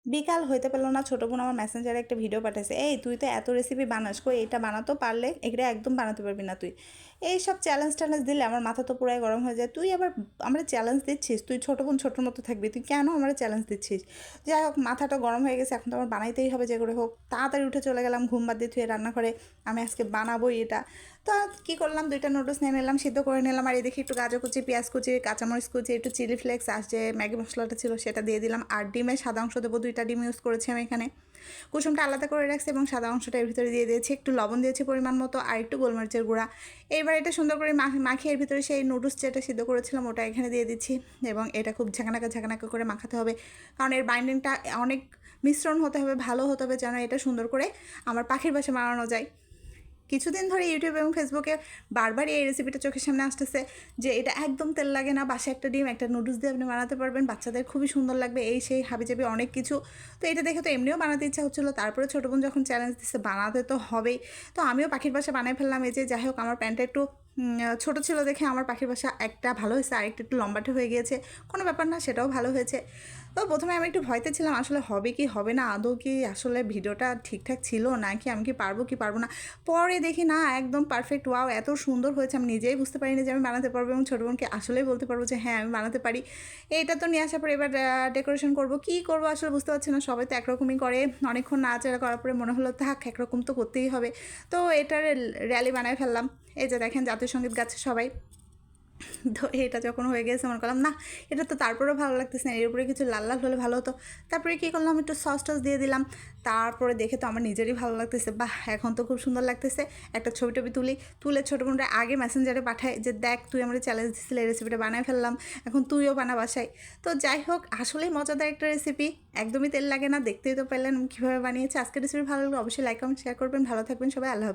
বিকাল হইতে পারলো না, ছোটো বোন আমার মেসেঞ্জারে একটা ভিডিও পাঠাইছে, এই তুই তো এত রেসিপি বানাস, কই এটা বানাতো পারলে, এটা একদম বানাতে পারবি না তুই। এইসব চ্যালেঞ্জ ট্যালেঞ্জ দিলে আমার মাথা তো পুরাই গরম হয়ে যায়। তুই আবার আমরা চ্যালেঞ্জ দিচ্ছিস, তুই ছোটো বোন ছোটোর মতো থাকবি, তুই কেন আমরা চ্যালেঞ্জ দিচ্ছিস? যাই হোক, মাথাটা গরম হয়ে গেছে, এখন তো আমার বানাইতেই হবে যে করে হোক। তাড়াতাড়ি উঠে চলে গেলাম ঘুম বাদ দিয়ে থুয়ে রান্নাঘরে, আমি আজকে বানাবোই এটা। তো কী করলাম, 2টা নুডলস নিয়ে নিলাম, সিদ্ধ করে নিলাম, আর এদিকে একটু গাজর কুচি, পেঁয়াজ কুচি, কাঁচামরিচ কুচি, একটু চিলি ফ্লেক্স আর যে ম্যাগি মশলাটা ছিল সেটা দিয়ে দিলাম, আর ডিমের সাদা অংশ দেবো, 2টা ডিম ইউজ করেছি আমি এখানে। কুসুমটা আলাদা করে রাখছি এবং সাদা অংশটা এর ভিতরে দিয়ে দিয়েছি, একটু লবণ দিয়েছি পরিমাণ মতো, আর একটু গোলমরিচের গুঁড়া। এইবার এটা সুন্দর করে মাখিয়ে এর ভিতরে সেই নুডলস যেটা সিদ্ধ করেছিলাম ওটা এখানে দিয়ে দিচ্ছি, এবং এটা খুব ঝাঁকানাকা ঝাঁকানাকা করে মাখাতে হবে, কারণ এর বাইন্ডিংটা অনেক মিশ্রণ হতে হবে, ভালো হতে হবে, যেন এটা সুন্দর করে আমার পাখির বাসায় বানানো যায়। কিছুদিন ধরে ইউটিউব এবং ফেসবুকে বারবার এই রেসিপিটা চোখের সামনে আসতেছে যে এটা একদম তেল লাগে না, বাসায় একটা ডিম একটা নুডলস দিয়ে আপনি বানাতে পারবেন, বাচ্চাদের খুবই সুন্দর লাগবে, এই সেই হাবিজাবি অনেক কিছু। তো এটা দেখে তো এমনিও বানাতে ইচ্ছা হচ্ছিলো, তারপরে ছোটো বোন যখন চ্যালেঞ্জ দিচ্ছে বানাতে তো হবেই। তো আমিও পাখির বাসা বানাই ফেললাম। এই যে যাই হোক, আমার প্যান্টটা একটু ছোটো ছিল দেখে আমার পাখির বাসা একটা ভালো হয়েছে, আরেকটা একটু লম্বাটে হয়ে গিয়েছে, কোনো ব্যাপার না, সেটাও ভালো হয়েছে। তো প্রথমে আমি একটু ভয়তে ছিলাম, আসলে হবে কি হবে না, আদৌ কি আসলে ভিডিওটা ঠিকঠাক ছিল নাকি আমি কি পারবো কি পারবো না। পরে দেখি না, একদম পারফেক্ট, ওয়াও এত সুন্দর হয়েছে, আমি নিজেই বুঝতে পারিনি যে আমি বানাতে পারবো, এবং ছোটো বোনকে আসলেই বলতে পারবো যে হ্যাঁ আমি বানাতে পারি। এইটা তো নিয়ে আসার পরে এবার ডেকোরেশন করবো, কী করবো আসলে বুঝতে পারছি না, সবাই তো একরকমই করে, অনেকক্ষণ নাড়াচাড়া করার পরে মনে হলো থাক একরকম তো করতেই হবে। তো এটার র্যালি বানায় ফেললাম। এই যে দেখেন জাতীয় সঙ্গীত গাচ্ছে সবাই। তো এটা যখন হয়ে গেছে মনে করলাম না, এটা তো তারপরেও ভালো লাগতেছে না, এর উপরে কিছু লাল লাল হলে ভালো হতো। তারপরে কী করলাম, একটু সস টস দিয়ে দিলাম, তারপরে দেখে তো আমার নিজেরই ভালো লাগতেছে, বাহ এখন তো খুব সুন্দর লাগতেছে। একটা ছবি টবি তুলে ছোটো বোনটা আগে মেসেঞ্জারে পাঠায় যে দেখ তুই আমার চ্যালেঞ্জ দিচ্ছিলে, এই রেসিপিটা বানায় ফেললাম, এখন তুইও বানা বাসায়। তো যাই হোক, আসলেই মজাদার একটা রেসিপি, একদমই তেল লাগে না, দেখতেই তো পারলেন কীভাবে বানিয়েছি। আজকের রেসিপি ভালো লাগলে অবশ্যই লাইক কমেন্ট শেয়ার করবেন, ভালো থাকবেন সবাই, আল্লাহ হাফেজ।